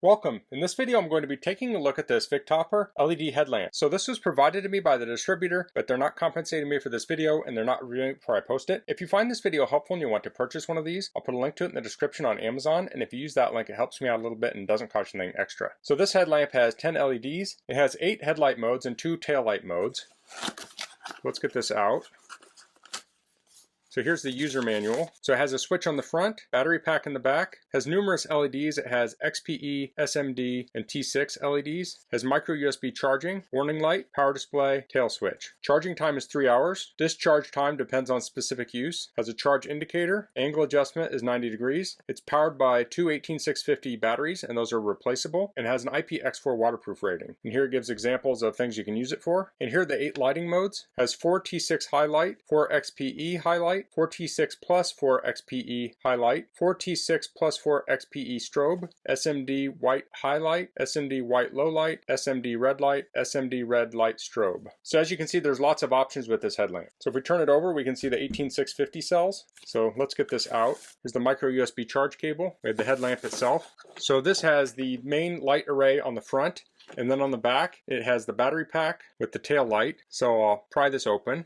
Welcome. In this video I'm going to be taking a look at this Victoper LED headlamp. So this was provided to me by the distributor, but they're not compensating me for this video and they're not reviewing it before I post it. If you find this video helpful and you want to purchase one of these, I'll put a link to it in the description on Amazon, and if you use that link it helps me out a little bit and doesn't cost you anything extra. So this headlamp has 10 LEDs. It has 8 headlight modes and 2 tail light modes. Let's get this out. So here's the user manual. So it has a switch on the front, battery pack in the back, has numerous LEDs. It has XPE, SMD, and T6 LEDs, has micro USB charging, warning light, power display, tail switch. Charging time is 3 hours. Discharge time depends on specific use. Has a charge indicator. Angle adjustment is 90 degrees. It's powered by two 18650 batteries, and those are replaceable, and has an IPX4 waterproof rating. And here it gives examples of things you can use it for. And here are the 8 lighting modes. Has 4 T6 highlight, 4 XPE highlight, 4 T6 plus 4 XPE highlight, 4 T6 plus 4 XPE strobe, SMD white highlight, SMD white low light, SMD red light, SMD red light strobe. So as you can see, there's lots of options with this headlamp. So if we turn it over, we can see the 18650 cells. So let's get this out. Here's the micro USB charge cable. We have the headlamp itself. So this has the main light array on the front, and then on the back it has the battery pack with the tail light. So I'll pry this open.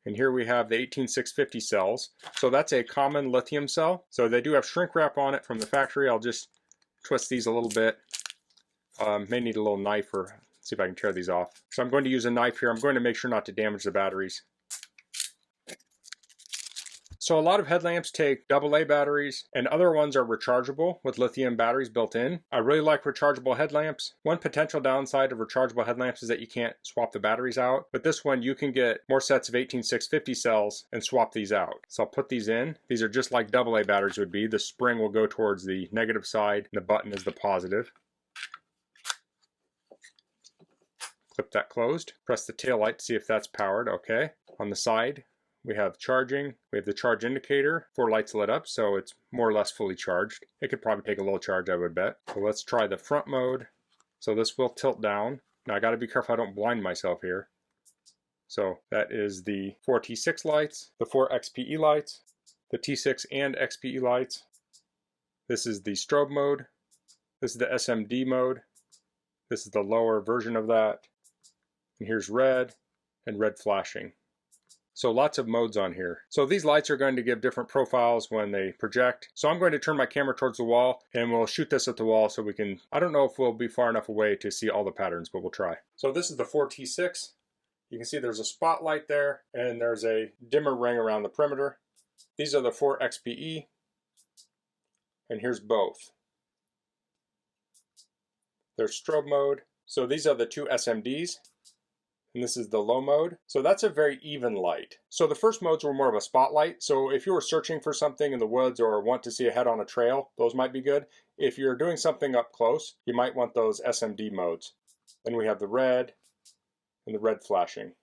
And here we have the 18650 cells. So that's a common lithium cell. So they do have shrink wrap on it from the factory. I'll just twist these a little bit. May need a little knife or see if I can tear these off. So I'm going to use a knife here. I'm going to make sure not to damage the batteries. So a lot of headlamps take AA batteries, and other ones are rechargeable with lithium batteries built in. I really like rechargeable headlamps. One potential downside of rechargeable headlamps is that you can't swap the batteries out, but this one you can get more sets of 18650 cells and swap these out. So I'll put these in. These are just like AA batteries would be. The spring will go towards the negative side and the button is the positive. Clip that closed. Press the tail light to see if that's powered. Okay. On the side we have charging. We have the charge indicator. 4 lights lit up, so it's more or less fully charged. It could probably take a little charge, I would bet. So let's try the front mode. So this will tilt down. Now I got to be careful I don't blind myself here. So that is the 4 T6 lights, the 4 XPE lights, the T6 and XPE lights. This is the strobe mode. This is the SMD mode. This is the lower version of that. And here's red and red flashing. So lots of modes on here. So these lights are going to give different profiles when they project. So I'm going to turn my camera towards the wall and we'll shoot this at the wall so we can, I don't know if we'll be far enough away to see all the patterns, but we'll try. So this is the 4 T6. You can see there's a spotlight there and there's a dimmer ring around the perimeter. These are the 4 XPE, and here's both. There's strobe mode. So these are the 2 SMDs. And this is the low mode. So that's a very even light. So the first modes were more of a spotlight. So if you were searching for something in the woods or want to see a head on a trail, those might be good. If you're doing something up close, you might want those SMD modes. Then we have the red and the red flashing.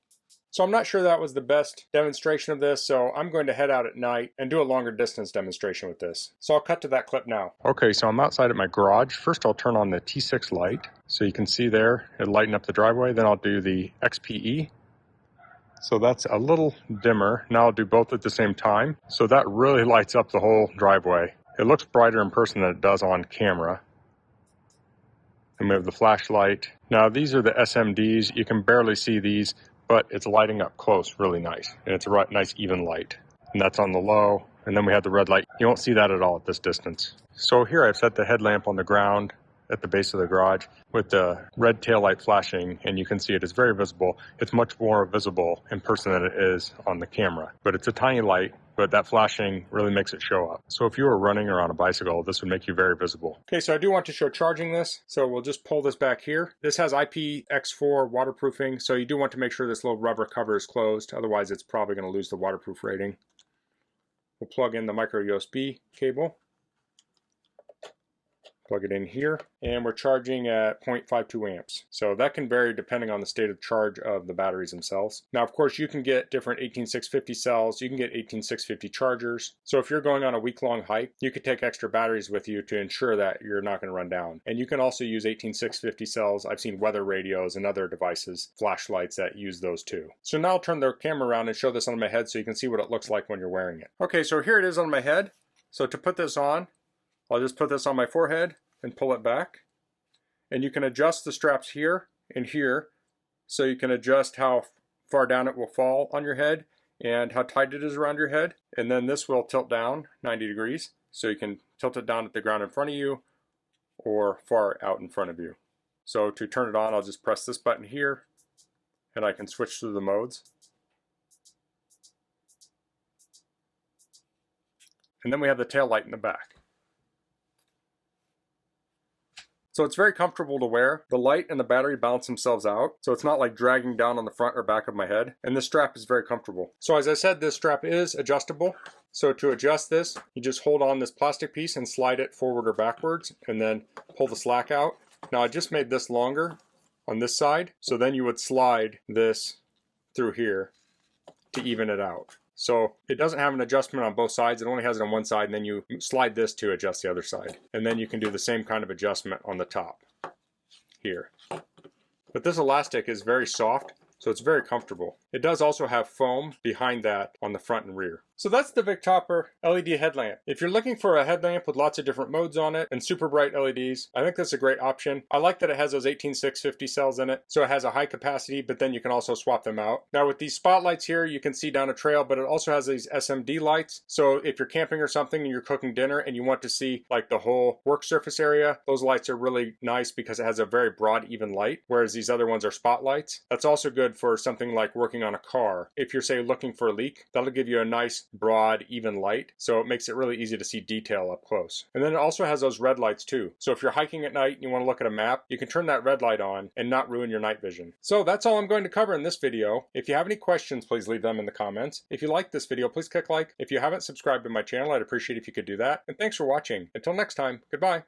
So I'm not sure that was the best demonstration of this, so I'm going to head out at night and do a longer distance demonstration with this. So I'll cut to that clip now. Okay, so I'm outside at my garage. First I'll turn on the T6 light. So you can see there, it'll lighten up the driveway. Then I'll do the XPE. So that's a little dimmer. Now I'll do both at the same time. So that really lights up the whole driveway. It looks brighter in person than it does on camera. And we have the flashlight. Now these are the SMDs. You can barely see these, but it's lighting up close really nice. And it's a nice even light. And that's on the low. And then we have the red light. You won't see that at all at this distance. So here I've set the headlamp on the ground at the base of the garage with the red tail light flashing, and you can see it is very visible. It's much more visible in person than it is on the camera. But it's a tiny light, but that flashing really makes it show up. So if you were running or on a bicycle, this would make you very visible. Okay, so I do want to show charging this. So we'll just pull this back here. This has IPX4 waterproofing, so you do want to make sure this little rubber cover is closed. Otherwise, it's probably going to lose the waterproof rating. We'll plug in the micro USB cable. Plug it in here, and we're charging at 0.52 amps. So that can vary depending on the state of charge of the batteries themselves. Now, of course, you can get different 18650 cells. You can get 18650 chargers. So if you're going on a week-long hike, you could take extra batteries with you to ensure that you're not going to run down. And you can also use 18650 cells. I've seen weather radios and other devices, flashlights that use those too. So now I'll turn the camera around and show this on my head so you can see what it looks like when you're wearing it. Okay, so here it is on my head. So to put this on, I'll just put this on my forehead, and pull it back. And you can adjust the straps here and here, so you can adjust how far down it will fall on your head and how tight it is around your head. And then this will tilt down 90 degrees, so you can tilt it down at the ground in front of you or far out in front of you. So to turn it on, I'll just press this button here, and I can switch through the modes. And then we have the tail light in the back. So it's very comfortable to wear. The light and the battery balance themselves out, so it's not like dragging down on the front or back of my head. And this strap is very comfortable. So as I said, this strap is adjustable. So to adjust this, you just hold on this plastic piece and slide it forward or backwards, and then pull the slack out. Now I just made this longer on this side, so then you would slide this through here to even it out. So it doesn't have an adjustment on both sides, it only has it on one side, and then you slide this to adjust the other side. And then you can do the same kind of adjustment on the top here. But this elastic is very soft, so it's very comfortable. It does also have foam behind that on the front and rear. So that's the Victoper LED headlamp. If you're looking for a headlamp with lots of different modes on it and super bright LEDs, I think that's a great option. I like that it has those 18650 cells in it, so it has a high capacity, but then you can also swap them out. Now with these spotlights here, you can see down a trail, but it also has these SMD lights. So if you're camping or something and you're cooking dinner and you want to see like the whole work surface area, those lights are really nice because it has a very broad, even light, whereas these other ones are spotlights. That's also good for something like working on a car. If you're, say, looking for a leak, that'll give you a nice broad, even light, so it makes it really easy to see detail up close. And then it also has those red lights too. So if you're hiking at night and you want to look at a map, you can turn that red light on and not ruin your night vision. So that's all I'm going to cover in this video. If you have any questions, please leave them in the comments. If you like this video, please click like. If you haven't subscribed to my channel, I'd appreciate if you could do that. And thanks for watching. Until next time, goodbye.